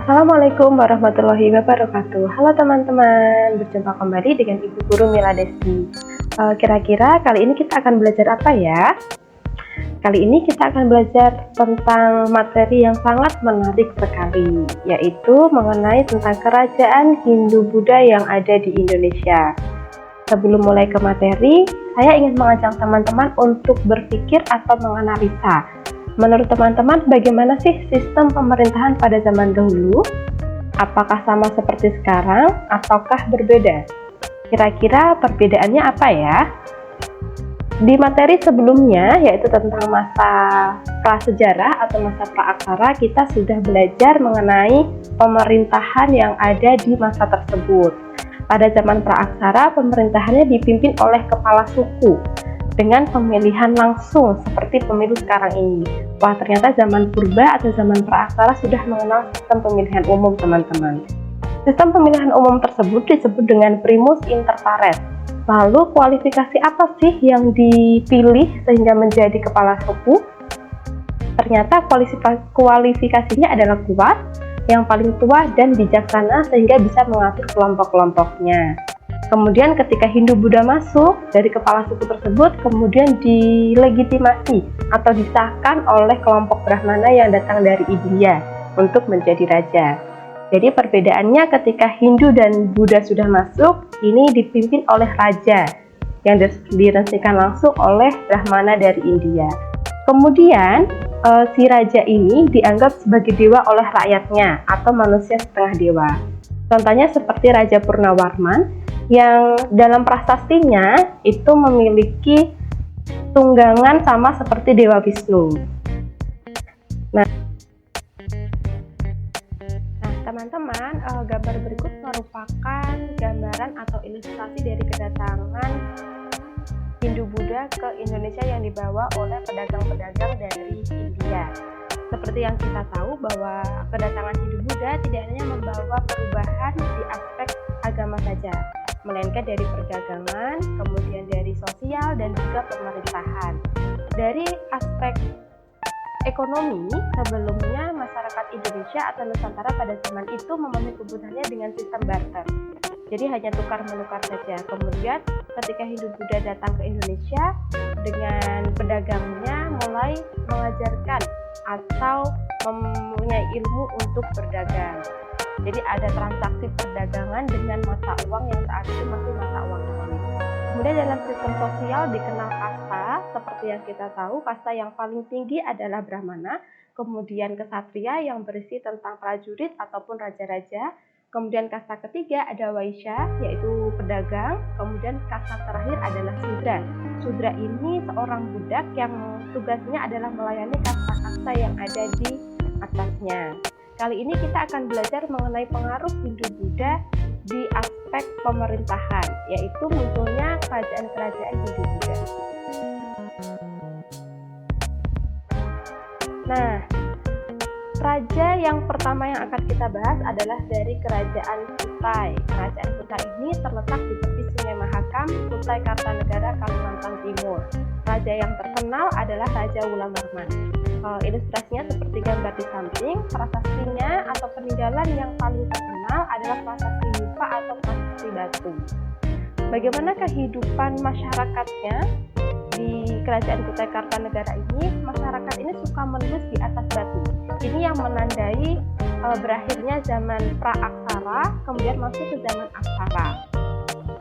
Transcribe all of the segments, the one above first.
Assalamualaikum warahmatullahi wabarakatuh. Halo teman-teman, berjumpa kembali dengan Ibu Guru Mila Desti. Kira-kira kali ini kita akan belajar apa ya? Kali ini kita akan belajar tentang materi yang sangat menarik sekali, yaitu mengenai tentang kerajaan Hindu-Buddha yang ada di Indonesia. Sebelum mulai ke materi, saya ingin mengajak teman-teman untuk berpikir atau menganalisa. Menurut teman-teman, bagaimana sih sistem pemerintahan pada zaman dahulu? Apakah sama seperti sekarang, ataukah berbeda? Kira-kira perbedaannya apa ya? Di materi sebelumnya, yaitu tentang masa prasejarah atau masa praaksara, kita sudah belajar mengenai pemerintahan yang ada di masa tersebut. Pada zaman praaksara, pemerintahannya dipimpin oleh kepala suku dengan pemilihan langsung seperti pemilu sekarang ini. Wah, ternyata zaman purba atau zaman praaksara sudah mengenal sistem pemilihan umum, teman-teman. Sistem pemilihan umum tersebut disebut dengan primus inter pares. Lalu kualifikasi apa sih yang dipilih sehingga menjadi kepala suku? Ternyata kualifikasinya adalah kuat, yang paling tua dan bijaksana sehingga bisa mengatur kelompok-kelompoknya. Kemudian ketika Hindu-Buddha masuk, dari kepala suku tersebut kemudian dilegitimasi atau disahkan oleh kelompok Brahmana yang datang dari India untuk menjadi raja. Jadi perbedaannya ketika Hindu dan Buddha sudah masuk, ini dipimpin oleh raja yang diresmikan langsung oleh Brahmana dari India. Kemudian si raja ini dianggap sebagai dewa oleh rakyatnya atau manusia setengah dewa. Contohnya seperti Raja Purnawarman yang dalam prasastinya itu memiliki tunggangan sama seperti Dewa Wisnu. Nah teman-teman, gambar berikut merupakan gambaran atau ilustrasi dari kedatangan Hindu-Buddha ke Indonesia yang dibawa oleh pedagang-pedagang dari India. Seperti yang kita tahu bahwa kedatangan Hindu-Buddha tidak hanya membawa perubahan di aspek agama saja, melainkan dari perdagangan, kemudian dari sosial dan juga pemerintahan. Dari aspek ekonomi, sebelumnya masyarakat Indonesia atau Nusantara pada zaman itu memenuhi kebutuhannya dengan sistem barter. Jadi hanya tukar-menukar saja. Kemudian ketika Hindu-Buddha datang ke Indonesia, dengan pedagangnya mulai mengajarkan atau mempunyai ilmu untuk berdagang. Jadi ada transaksi perdagangan dengan mata uang yang saat itu masih mata uang asli. Kemudian dalam sistem sosial dikenal kasta, seperti yang kita tahu, kasta yang paling tinggi adalah Brahmana, kemudian ksatria yang berisi tentang prajurit ataupun raja-raja, kemudian kasta ketiga ada Waisya, yaitu pedagang, kemudian kasta terakhir adalah Sudra. Sudra ini seorang budak yang tugasnya adalah melayani kasta-kasta yang ada di atasnya. Kali ini kita akan belajar mengenai pengaruh Hindu-Buddha di aspek pemerintahan, yaitu munculnya kerajaan-kerajaan Hindu-Buddha. Nah, raja yang pertama yang akan kita bahas adalah dari Kerajaan Kutai. Kerajaan Kutai ini terletak di tepi Sungai Mahakam, Kutai Kartanegara, Kalimantan Timur. Raja yang terkenal adalah Raja Wulandharma. Ilustrasinya seperti gambar di samping. Prasastinya atau peninggalan yang paling terkenal adalah prasasti Yupa atau prasasti Batu. Bagaimana kehidupan masyarakatnya di Kerajaan Kutai Kartanegara ini? Masyarakat ini suka menulis di atas batu. Ini yang menandai berakhirnya zaman praaksara, kemudian masuk ke zaman aksara.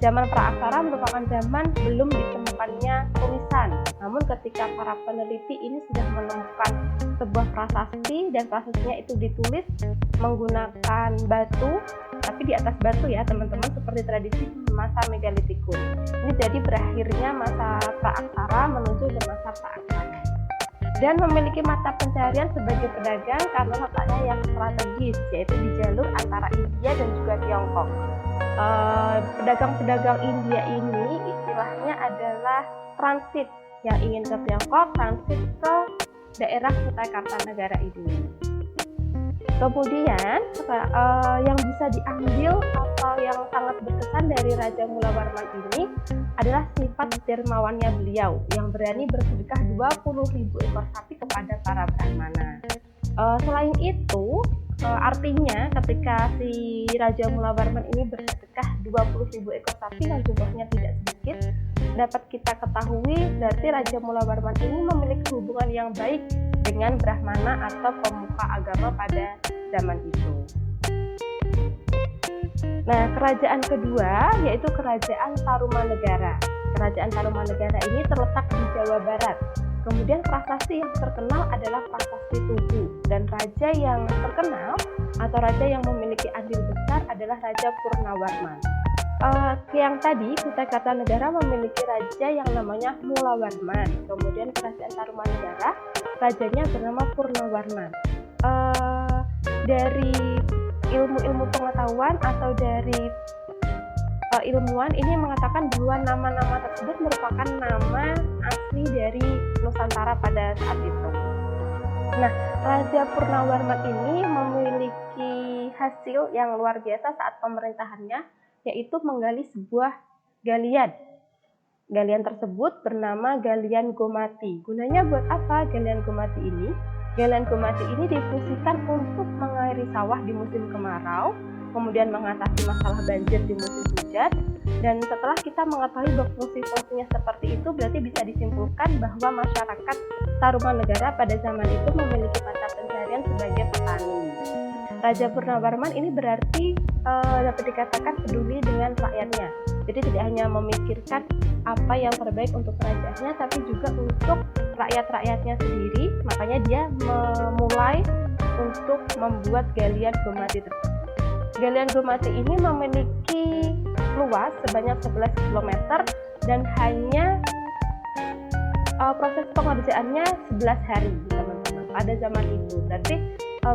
Zaman praaksara merupakan zaman belum ditemukannya tulisan. Namun ketika para peneliti ini sudah menemukan sebuah prasasti dan prasastinya itu ditulis menggunakan batu, tapi di atas batu ya teman-teman, seperti tradisi masa megalitikus. Ini jadi berakhirnya masa praaksara menuju ke masa praaksara. Dan memiliki mata pencarian sebagai pedagang karena letaknya yang strategis, yaitu di jalur antara India dan juga Tiongkok. Pedagang-pedagang India ini istilahnya adalah transit, yang ingin ke Tiongkok transit ke daerah Kutai Kartanegara ini. Kemudian yang bisa diambil atau yang sangat berkesan dari Raja Mulawarman ini adalah sifat dermawannya beliau yang berani bersedekah 20.000 ekor sapi kepada para Brahmana. Selain itu, Artinya ketika si Raja Mula Warman ini bersedekah 20.000 ekor sapi yang jumlahnya tidak sedikit, dapat kita ketahui berarti Raja Mula Warman ini memiliki hubungan yang baik dengan Brahmana atau pemuka agama pada zaman itu. Nah, kerajaan kedua yaitu Kerajaan Tarumanegara. Kerajaan Tarumanegara ini terletak di Jawa Barat. Kemudian prasasti yang terkenal adalah Prasasti Tugu, dan raja yang terkenal atau raja yang memiliki andil besar adalah Raja Purnawarman. Yang tadi Kutai Kartanegara memiliki raja yang namanya Mulawarman. Kemudian Kerajaan Tarumanegara rajanya bernama Purnawarman. Dari ilmu-ilmu pengetahuan atau dari ilmuwan ini mengatakan bahwa nama-nama tersebut merupakan nama asli dari Nusantara pada saat itu. Nah, Raja Purnawarman ini memiliki hasil yang luar biasa saat pemerintahannya, yaitu menggali sebuah galian. Galian tersebut bernama Galian Gomati. Gunanya buat apa Galian Gomati ini? Galian Gomati ini difungsikan untuk mengairi sawah di musim kemarau, kemudian mengatasi masalah banjir di musim hujan. Dan setelah kita mengetahui bahwa fungsi-fungsinya seperti itu, berarti bisa disimpulkan bahwa masyarakat Tarumanegara pada zaman itu memiliki mata pencaharian sebagai petani. Raja Purnawarman ini berarti dapat dikatakan peduli dengan rakyatnya. Jadi tidak hanya memikirkan apa yang terbaik untuk kerajaannya, tapi juga untuk rakyat-rakyatnya sendiri. Makanya dia memulai untuk membuat Galian Gomati tersebut. Galian Gomati ini memiliki luas sebanyak 11 km dan hanya proses pengerjaannya 11 hari, teman-teman, pada zaman itu. Berarti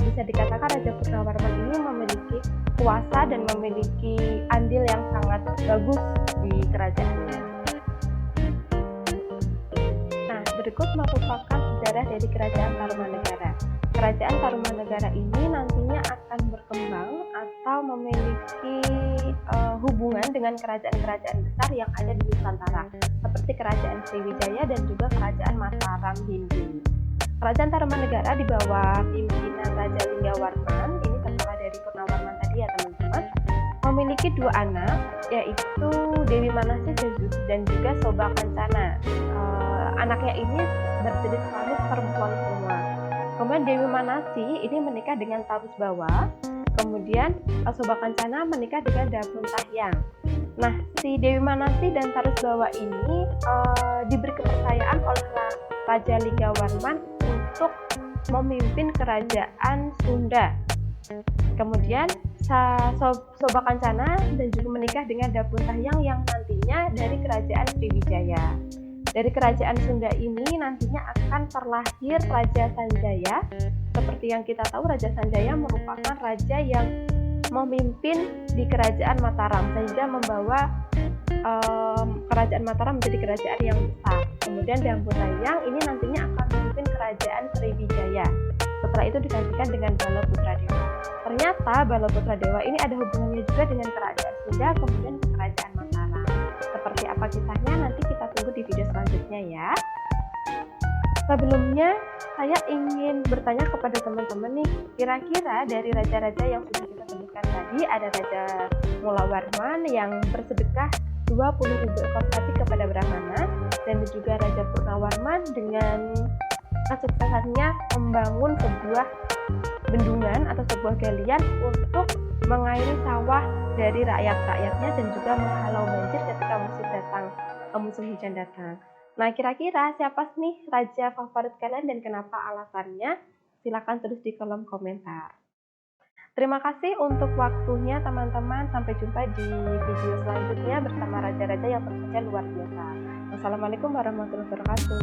bisa dikatakan Raja Purnawarman ini memiliki kuasa dan memiliki andil yang sangat bagus di kerajaannya. Nah, berikut merupakan sejarah dari Kerajaan Tarumanegara. Kerajaan Tarumanegara ini nantinya akan berkembang atau memiliki hubungan dengan kerajaan-kerajaan besar yang ada di Nusantara, seperti Kerajaan Sriwijaya dan juga Kerajaan Mataram Hindu. Kerajaan Tarumanegara di bawah pimpinan Raja Linggawarman, ini setelah dari Purnawarman tadi ya teman-teman, memiliki dua anak, yaitu Dewi Manasih dan juga Soba Kencana. Anaknya ini berjenis kelamin perempuan semua. Kemudian Dewi Manasih ini menikah dengan Tarusbawa, kemudian Soba Kencana menikah dengan Dabun Tahyang. Nah, si Dewi Manasih dan Tarusbawa ini diberi kepercayaan oleh Raja Linggawarman untuk memimpin kerajaan Sunda. Kemudian Soba Kencana dan juga menikah dengan Dabun Tahyang yang nantinya dari kerajaan Sriwijaya. Dari kerajaan Sunda ini nantinya akan terlahir Raja Sanjaya. Seperti yang kita tahu, Raja Sanjaya merupakan raja yang memimpin di kerajaan Mataram, sehingga membawa kerajaan Mataram menjadi kerajaan yang besar. Kemudian Dabun Tahyang ini nantinya akan memimpin kerajaan Sriwijaya. Setelah itu digantikan dengan Balaputradewa. Ternyata Balaputradewa ini ada hubungannya juga dengan kerajaan Sunda, kemudian kerajaan Mataram. Seperti apa kisahnya nanti kita tunggu di video selanjutnya ya. Sebelumnya saya ingin bertanya kepada teman-teman nih, kira-kira dari raja-raja yang sudah kita sebutkan tadi, ada Raja Mulawarman yang bersedekah 20.000 ekor sapi kepada Brahmana, dan juga Raja Purnawarman dengan kesuksesannya membangun sebuah bendungan atau sebuah galian untuk mengairi sawah dari rakyat-rakyatnya dan juga menghalau banjir ketika musim hujan datang. Nah, kira-kira siapa nih raja favorit kalian dan kenapa alasannya? Silakan tulis di kolom komentar. Terima kasih untuk waktunya teman-teman. Sampai jumpa di video selanjutnya bersama raja-raja yang tentu saja luar biasa. Wassalamualaikum warahmatullahi wabarakatuh.